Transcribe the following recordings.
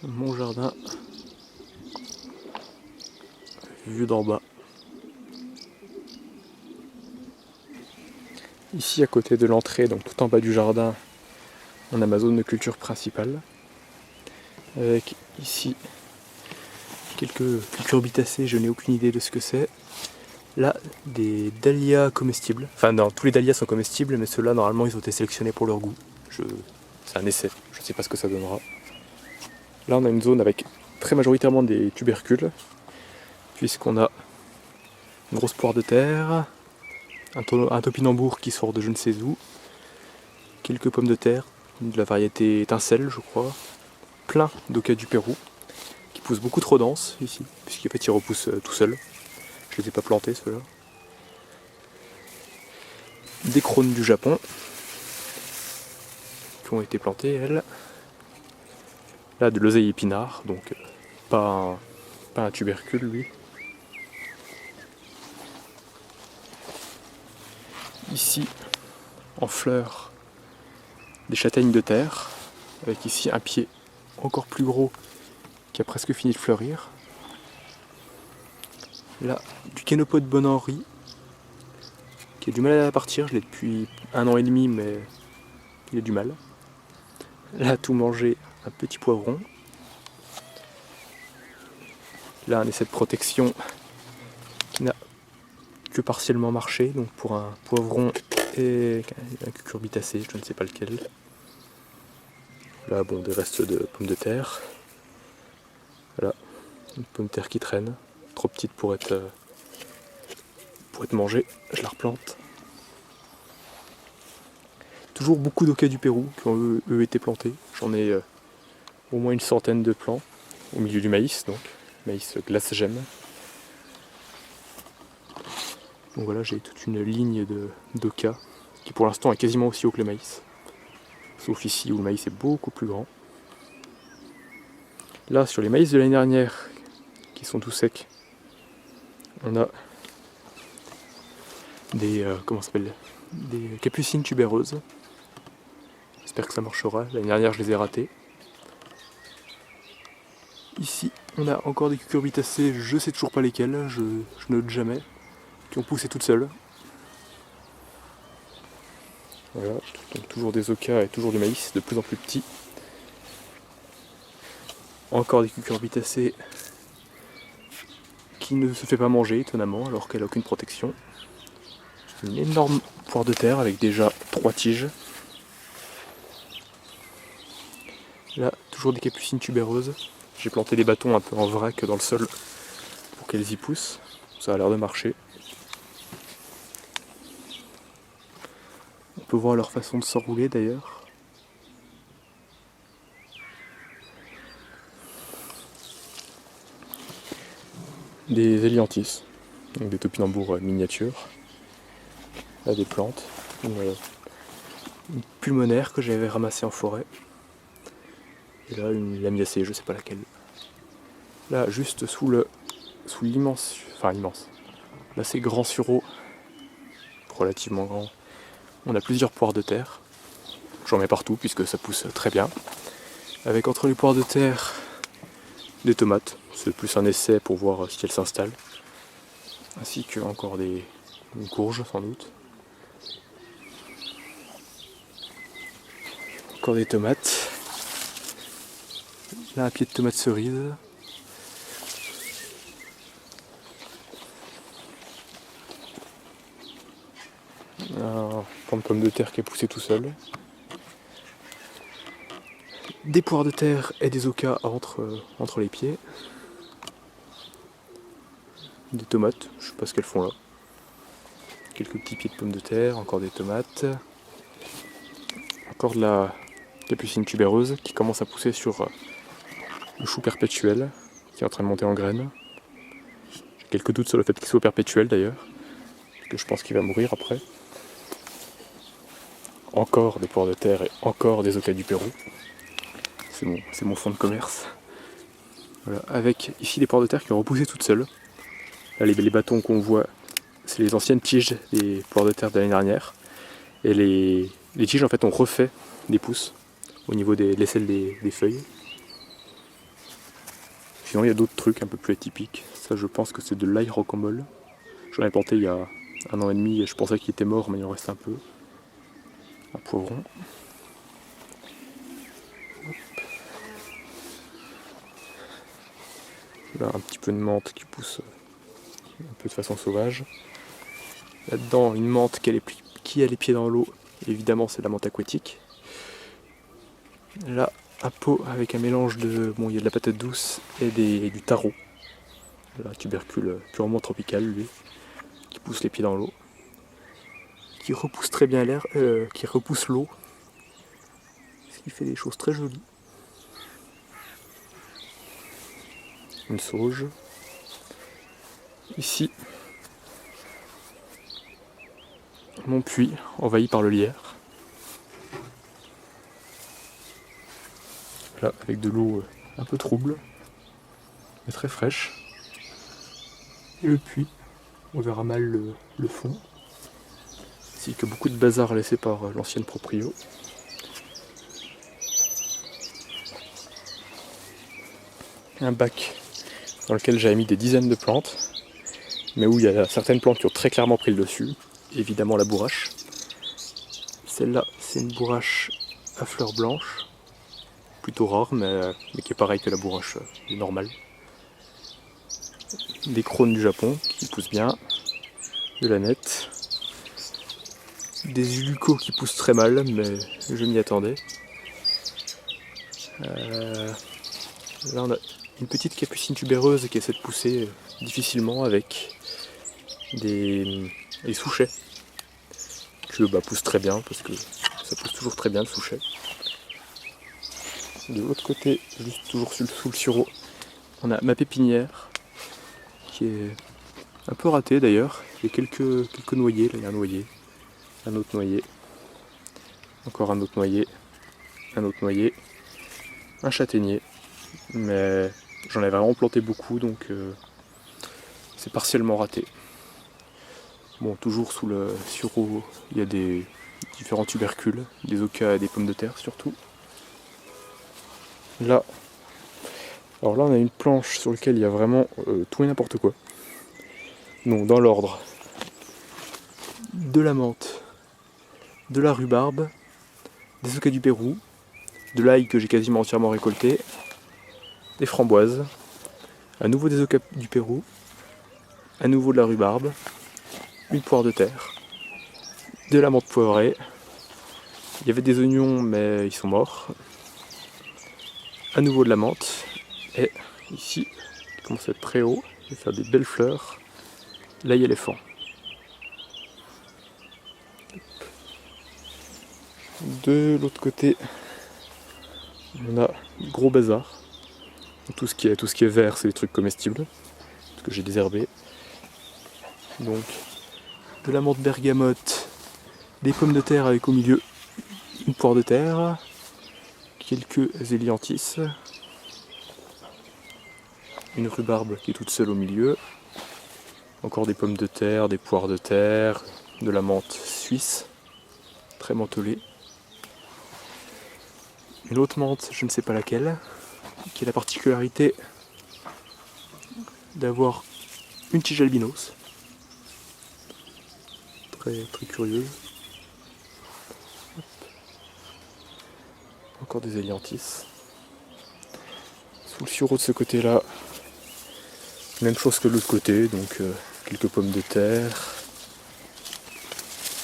Mon jardin vu d'en bas. Ici à côté de l'entrée, donc tout en bas du jardin, on a ma zone de culture principale. Avec ici quelques cucurbitacées, je n'ai aucune idée de ce que c'est. Là, des dahlias comestibles. Enfin non, tous les dahlias sont comestibles, mais ceux-là normalement ils ont été sélectionnés pour leur goût. C'est un essai, je ne sais pas ce que ça donnera. Là on a une zone avec très majoritairement des tubercules, puisqu'on a une grosse poire de terre, un topinambour qui sort de je ne sais où, quelques pommes de terre, de la variété étincelle je crois, plein d'oca du Pérou, qui poussent beaucoup trop dense ici, puisqu'en fait ils repoussent tout seuls. Je les ai pas plantés ceux-là. Des crônes du Japon, qui ont été plantées elles. Là de l'oseille épinard, donc pas un tubercule lui. Ici, en fleurs, des châtaignes de terre, avec ici un pied encore plus gros qui a presque fini de fleurir. Là, du Chénopode Bon Henri, qui a du mal à partir, je l'ai depuis 1 an et demi, mais il a du mal. Là, tout manger, un petit poivron. Là, un essai de protection qui n'a que partiellement marché, donc pour un poivron et un cucurbitacé, je ne sais pas lequel. Là, bon, des restes de pommes de terre. Voilà, une pomme de terre qui traîne, trop petite pour être mangée, je la replante. Toujours beaucoup d'oca du Pérou qui ont eux été plantés. J'en ai au moins une centaine de plants au milieu du maïs, donc maïs glace gemme. Donc voilà, j'ai toute une ligne d'oca qui pour l'instant est quasiment aussi haut que le maïs. Sauf ici où le maïs est beaucoup plus grand. Là, sur les maïs de l'année dernière, qui sont tout secs, on a des des capucines tubéreuses. J'espère que ça marchera. L'année dernière, je les ai ratées. Ici, on a encore des cucurbitacées, je sais toujours pas lesquelles, je note jamais, qui ont poussé toutes seules. Voilà, donc toujours des ocas et toujours du maïs, de plus en plus petits. Encore des cucurbitacées qui ne se fait pas manger étonnamment alors qu'elle n'a aucune protection. Une énorme poire de terre avec déjà 3 tiges. Là, toujours des capucines tubéreuses. J'ai planté des bâtons un peu en vrac dans le sol pour qu'elles y poussent. Ça a l'air de marcher. On peut voir leur façon de s'enrouler d'ailleurs. Des hélianthus, donc des topinambours miniatures. Là, des plantes. Une pulmonaire que j'avais ramassée en forêt. Et là, une lamiacée, je sais pas laquelle. Là, juste sous l'immense, enfin l'immense, là c'est grand sureau, relativement grand. On a plusieurs poires de terre. J'en mets partout puisque ça pousse très bien. Avec entre les poires de terre des tomates. C'est plus un essai pour voir si elles s'installent. Ainsi que encore une courge sans doute. Encore des tomates. Là un pied de tomate cerise. Un plant de pomme de terre qui a poussé tout seul. Des poires de terre et des ocas entre les pieds. Des tomates, je sais pas ce qu'elles font là. Quelques petits pieds de pommes de terre, encore des tomates. Encore de la capucine tubéreuse qui commence à pousser sur le chou perpétuel qui est en train de monter en graines. J'ai quelques doutes sur le fait qu'il soit perpétuel d'ailleurs, parce que je pense qu'il va mourir après. Encore des poires de terre et encore des ocas du Pérou. C'est mon fonds de commerce. Voilà. Avec ici des poires de terre qui ont repoussé toutes seules. Là, les bâtons qu'on voit, c'est les anciennes tiges des poires de terre de l'année dernière. Et les tiges en fait ont refait des pousses au niveau des l'aisselle des feuilles. Sinon il y a d'autres trucs un peu plus atypiques. Ça je pense que c'est de l'ail rocambole. J'en ai planté il y a 1 an et demi et je pensais qu'il était mort mais il en reste un peu. Un poivron. Là un petit peu de menthe qui pousse un peu de façon sauvage. Là-dedans une menthe qui a les pieds dans l'eau. Évidemment c'est la menthe aquatique. Là un pot avec un mélange de... Bon il y a de la patate douce et du taro. Là, tubercule purement tropical lui, qui pousse les pieds dans l'eau. Qui repousse très bien l'air, qui repousse l'eau. Ce qui fait des choses très jolies. Une sauge. Ici, mon puits envahi par le lierre. Là, avec de l'eau un peu trouble, mais très fraîche. Et le puits, on verra mal le fond. Ainsi que beaucoup de bazar laissé par l'ancienne proprio. Un bac dans lequel j'avais mis des dizaines de plantes, mais où il y a certaines plantes qui ont très clairement pris le dessus. Évidemment la bourrache. Celle-là, c'est une bourrache à fleurs blanches, plutôt rare, mais qui est pareil que la bourrache normale. Des crônes du Japon qui poussent bien, de la nette, des ulucos qui poussent très mal, mais je m'y attendais. Là on a une petite capucine tubéreuse qui essaie de pousser difficilement avec des souchets que poussent très bien parce que ça pousse toujours très bien le souchet. De l'autre côté, juste toujours sous le sureau, on a ma pépinière qui est un peu ratée d'ailleurs. Il y a quelques noyers, là il y a un noyer, un autre noyer, encore un autre noyer, un autre noyer, un châtaignier, mais j'en ai vraiment planté beaucoup donc c'est partiellement raté. Bon, toujours sous le sureau, il y a des différents tubercules, des ocas et des pommes de terre surtout. Là, alors là on a une planche sur laquelle il y a vraiment tout et n'importe quoi. Donc dans l'ordre, de la menthe, de la rhubarbe, des ocas du Pérou, de l'ail que j'ai quasiment entièrement récolté, des framboises, à nouveau des ocas du Pérou, à nouveau de la rhubarbe, une poire de terre, de la menthe poivrée, il y avait des oignons mais ils sont morts, à nouveau de la menthe, et ici, il commence à être très haut, il va faire des belles fleurs, l'ail éléphant. De l'autre côté, on a gros bazar. Tout ce qui est vert, c'est des trucs comestibles, parce que j'ai désherbé. Donc, de la menthe bergamote, des pommes de terre avec au milieu une poire de terre, quelques hélianthus, une rhubarbe qui est toute seule au milieu, encore des pommes de terre, des poires de terre, de la menthe suisse, très mentholée. Une autre menthe, je ne sais pas laquelle, qui a la particularité d'avoir une tige albinos. Très, très curieuse. Encore des hélianthus. Sous le sureau de ce côté-là, même chose que de l'autre côté, donc quelques pommes de terre,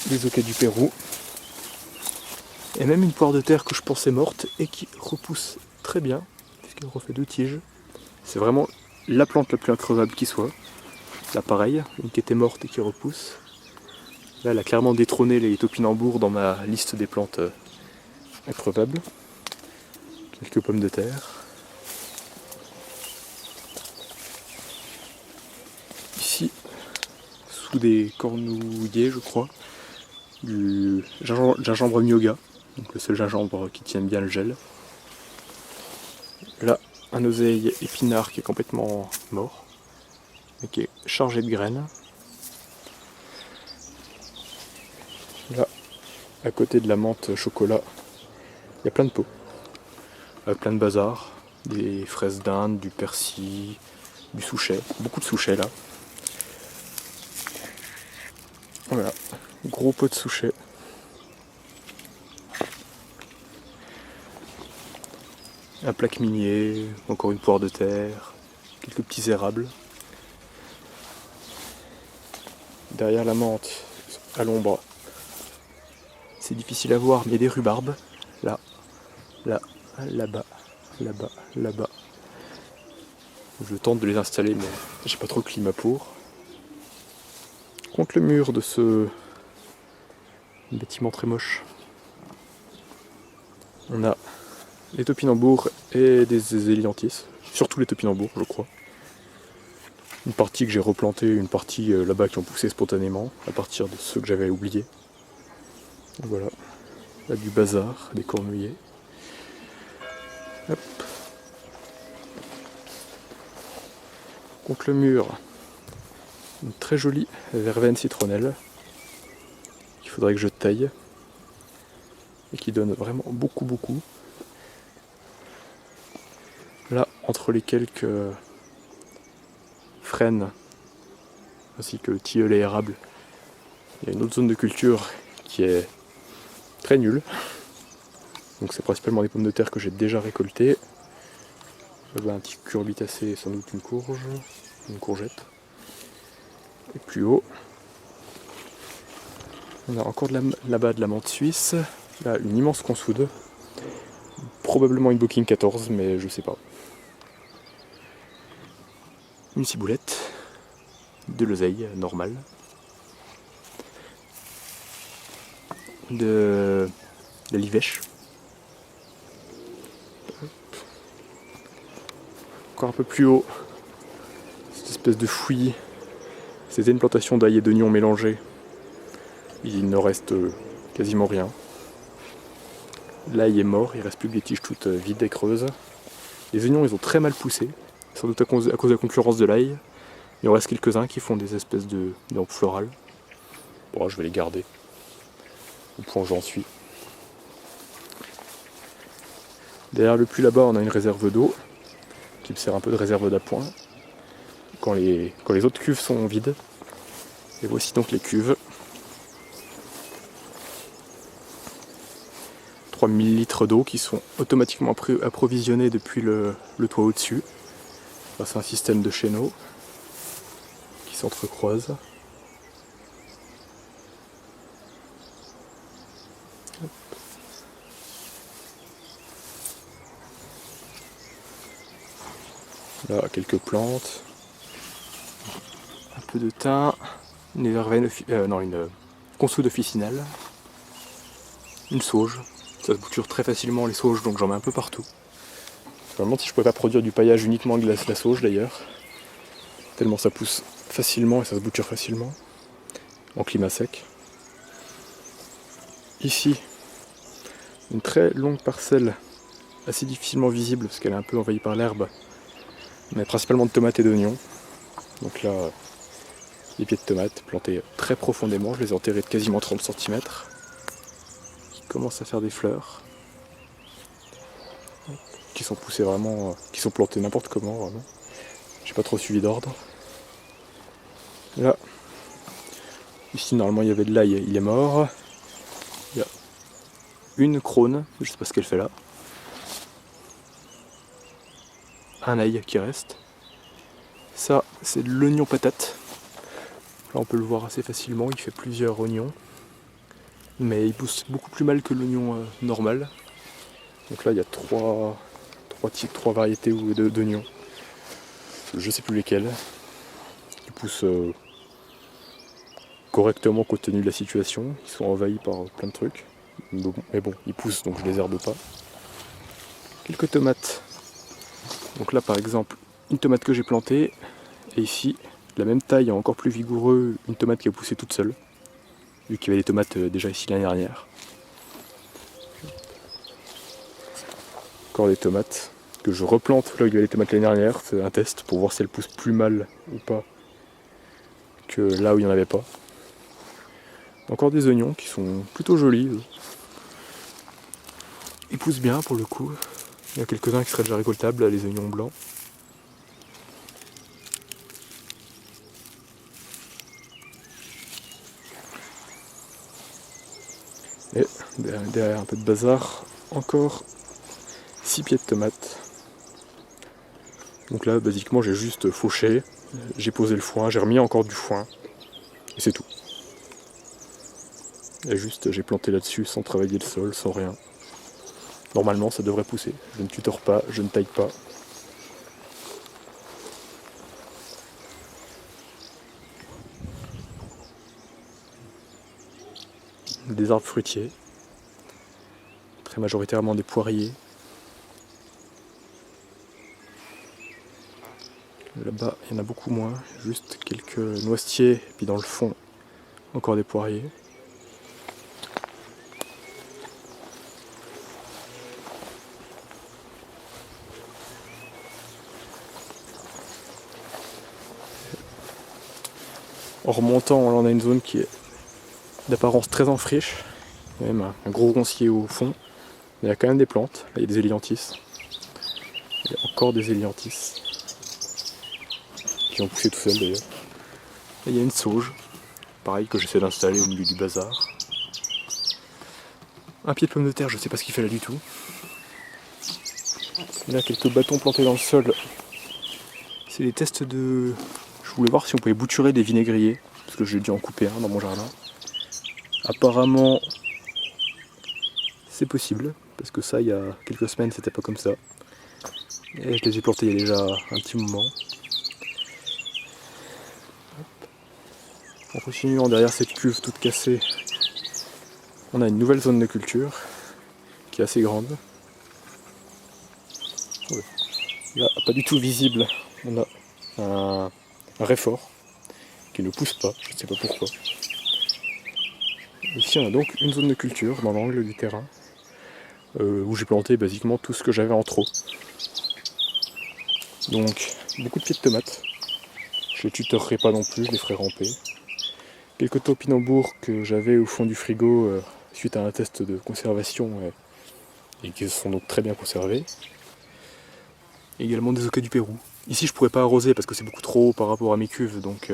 des ocas du Pérou, et même une poire de terre que je pensais morte et qui repousse très bien, puisqu'elle refait 2 tiges. C'est vraiment la plante la plus increvable qui soit. Là pareil, une qui était morte et qui repousse. Là elle a clairement détrôné les topinambours dans ma liste des plantes increvables. Quelques pommes de terre. Ici, sous des cornouillers je crois, du gingembre myoga, donc le seul gingembre qui tienne bien le gel. Là, un oseille épinard qui est complètement mort, mais qui est chargé de graines. Là, à côté de la menthe chocolat, il y a plein de pots, plein de bazar. des fraises d'Inde, du persil, du souchet, beaucoup de souchet là. Voilà, gros pot de souchet. Un plaque minier, encore une poire de terre, quelques petits érables. Derrière la menthe, à l'ombre, c'est difficile à voir, mais il y a des rhubarbes. Là, là, là-bas, là-bas, là-bas. Je tente de les installer, mais j'ai pas trop le climat pour. Contre le mur de ce bâtiment très moche, on a les topinambours et des hélianthus, surtout les topinambours je crois. Une partie que j'ai replantée, une partie là-bas qui ont poussé spontanément, à partir de ceux que j'avais oubliés. Voilà, là du bazar, des cornouillers. Hop. Contre le mur, une très jolie verveine citronnelle qu'il faudrait que je taille et qui donne vraiment beaucoup. Là, entre les quelques frênes ainsi que tilleuls et érables, il y a une autre zone de culture qui est très nulle. Donc c'est principalement des pommes de terre que j'ai déjà récoltées. Là-bas un petit cucurbitacé, sans doute une courge, une courgette. Et plus haut, on a encore là-bas de la menthe suisse. Là, une immense consoude. Probablement une Booking 14, mais je sais pas. Une ciboulette, de l'oseille normale, de l'ivèche. Encore un peu plus haut, cette espèce de fouillis. C'était une plantation d'ail et d'oignons mélangés. Il ne reste quasiment rien. L'ail est mort, il reste plus que des tiges toutes vides et creuses. Les oignons, ils ont très mal poussé, sans doute à cause de la concurrence de l'ail. Il en reste quelques-uns qui font des espèces de lampes florales. Bon, je vais les garder au point où j'en suis. Derrière le puits là-bas, on a une réserve d'eau qui me sert un peu de réserve d'appoint quand les autres cuves sont vides. Et voici donc les cuves. 3000 litres d'eau qui sont automatiquement approvisionnés depuis le toit au-dessus. C'est un système de chéneaux qui s'entrecroisent. Là, quelques plantes, un peu de thym, une verveine, une consoude officinale, une sauge. Ça se bouture très facilement les sauges, donc j'en mets un peu partout. Je me demande si je pourrais pas produire du paillage uniquement avec la sauge d'ailleurs, tellement ça pousse facilement et ça se bouture facilement en climat sec. Ici, une très longue parcelle assez difficilement visible parce qu'elle est un peu envahie par l'herbe, mais principalement de tomates et d'oignons. Donc là, les pieds de tomates plantés très profondément, je les ai enterrés de quasiment 30 cm, qui commencent à faire des fleurs, qui sont poussées vraiment, qui sont plantées n'importe comment vraiment. J'ai pas trop suivi d'ordre. Là, ici normalement il y avait de l'ail, il est mort. Il y a une crône, je sais pas ce qu'elle fait là. Un ail qui reste. Ça, c'est de l'oignon patate. Là, on peut le voir assez facilement, il fait plusieurs oignons. Mais il pousse beaucoup plus mal que l'oignon normal. Donc là, il y a trois variétés d'oignons. Je sais plus lesquels. Qui poussent correctement compte tenu de la situation. Ils sont envahis par plein de trucs. Mais bon, ils poussent, donc je les herbe pas. Quelques tomates. Donc là, par exemple, une tomate que j'ai plantée. Et ici, de la même taille, encore plus vigoureux, une tomate qui a poussé toute seule. Vu qu'il y avait des tomates déjà ici l'année dernière. Encore des tomates que je replante là où il y avait les tomates l'année dernière. C'est un test pour voir si elles poussent plus mal ou pas que là où il n'y en avait pas. Encore des oignons qui sont plutôt jolis. Ils poussent bien pour le coup. Il y a quelques-uns qui seraient déjà récoltables, là, les oignons blancs. Et derrière un peu de bazar, encore 6 pieds de tomates. Donc là, basiquement, j'ai juste fauché, j'ai posé le foin, j'ai remis encore du foin, et c'est tout. Et juste, j'ai planté là-dessus sans travailler le sol, sans rien. Normalement, ça devrait pousser. Je ne tutore pas, je ne taille pas. Des arbres fruitiers, très majoritairement des poiriers. Là-bas, il y en a beaucoup moins, juste quelques noisetiers, et puis dans le fond, encore des poiriers. En remontant, on a une zone qui est d'apparence très en friche, il y a même un gros roncier au fond, mais il y a quand même des plantes, là, il y a des hélianthus, il y a encore des hélianthus, qui ont poussé tout seuls d'ailleurs. Et il y a une sauge, pareil que j'essaie d'installer au milieu du bazar. Un pied de pomme de terre, je ne sais pas ce qu'il fait là du tout. Il y a quelques bâtons plantés dans le sol. C'est les tests de... Je voulais voir si on pouvait bouturer des vinaigriers, parce que j'ai dû en couper un dans mon jardin. Apparemment, c'est possible, parce que ça, il y a quelques semaines, c'était pas comme ça. Et je les ai plantés il y a déjà un petit moment. En continuant derrière cette cuve toute cassée, on a une nouvelle zone de culture, qui est assez grande. Ouais. Là, pas du tout visible, on a un réfort qui ne pousse pas, je ne sais pas pourquoi. Ici on a donc une zone de culture dans l'angle du terrain où j'ai planté basiquement tout ce que j'avais en trop. Donc beaucoup de pieds de tomates, je les tutorerai pas non plus, je les ferai ramper. Quelques topinambours que j'avais au fond du frigo suite à un test de conservation et qui sont donc très bien conservés. Et également des oca du Pérou. Ici je pourrais pas arroser parce que c'est beaucoup trop haut par rapport à mes cuves, donc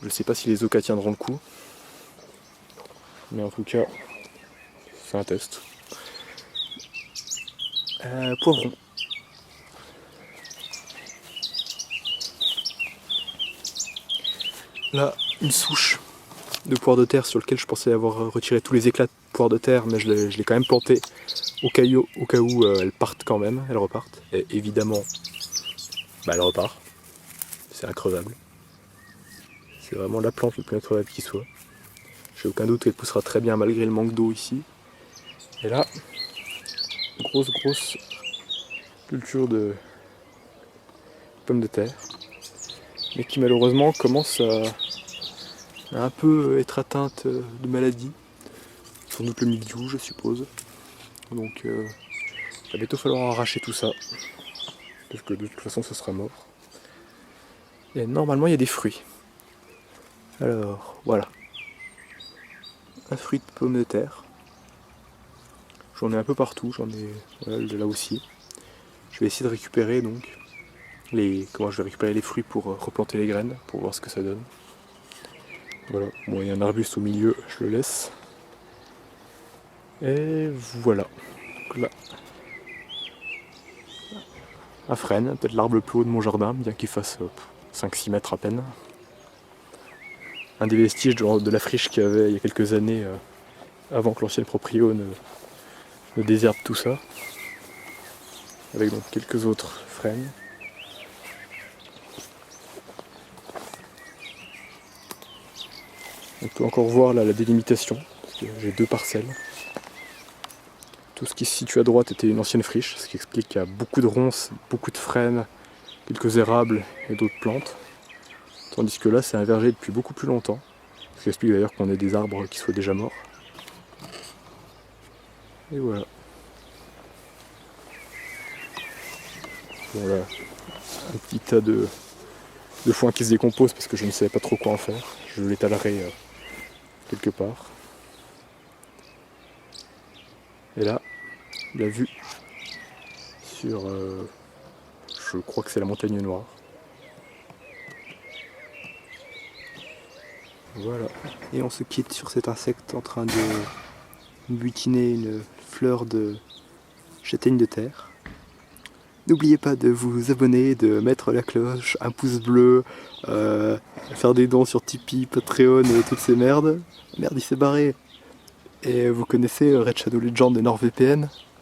je sais pas si les oca tiendront le coup. Mais en tout cas, c'est un test. Poivron. Là, une souche de poire de terre sur lequel je pensais avoir retiré tous les éclats de poire de terre, mais je l'ai quand même planté au cas où elles partent quand même, elles repartent. Et évidemment, elle repart. C'est increvable. C'est vraiment la plante le plus increvable qui soit. J'ai aucun doute qu'elle poussera très bien malgré le manque d'eau ici. Et là, grosse culture de pommes de terre, mais qui malheureusement commence à un peu être atteinte de maladie. Sans doute le mildiou, je suppose. Donc il va bientôt falloir arracher tout ça, parce que de toute façon ce sera mort. Et normalement il y a des fruits. Alors voilà. Un fruit de pomme de terre. J'en ai un peu partout, j'en ai là aussi. Je vais essayer de récupérer donc comment je vais récupérer les fruits pour replanter les graines, pour voir ce que ça donne. Voilà, bon il y a un arbuste au milieu, je le laisse. Et voilà. Donc là, un frêne, peut-être l'arbre le plus haut de mon jardin, bien qu'il fasse 5-6 mètres à peine. Un des vestiges de la friche qu'il y avait il y a quelques années, avant que l'ancienne proprio ne désherbe tout ça. Avec donc quelques autres frênes. On peut encore voir là la délimitation, parce que j'ai 2 parcelles. Tout ce qui se situe à droite était une ancienne friche, ce qui explique qu'il y a beaucoup de ronces, beaucoup de frênes, quelques érables et d'autres plantes. Tandis que là c'est un verger depuis beaucoup plus longtemps. Ce qui explique d'ailleurs qu'on ait des arbres qui soient déjà morts. Et voilà. Bon là, un petit tas de foin qui se décompose parce que je ne savais pas trop quoi en faire. Je l'étalerai quelque part. Et là, la vue sur, je crois que c'est la Montagne Noire. Voilà. Et on se quitte sur cet insecte en train de butiner une fleur de châtaigne de terre. N'oubliez pas de vous abonner, de mettre la cloche, un pouce bleu, faire des dons sur Tipeee, Patreon et toutes ces merdes. Merde, il s'est barré. Et vous connaissez Red Shadow Legend de NordVPN ?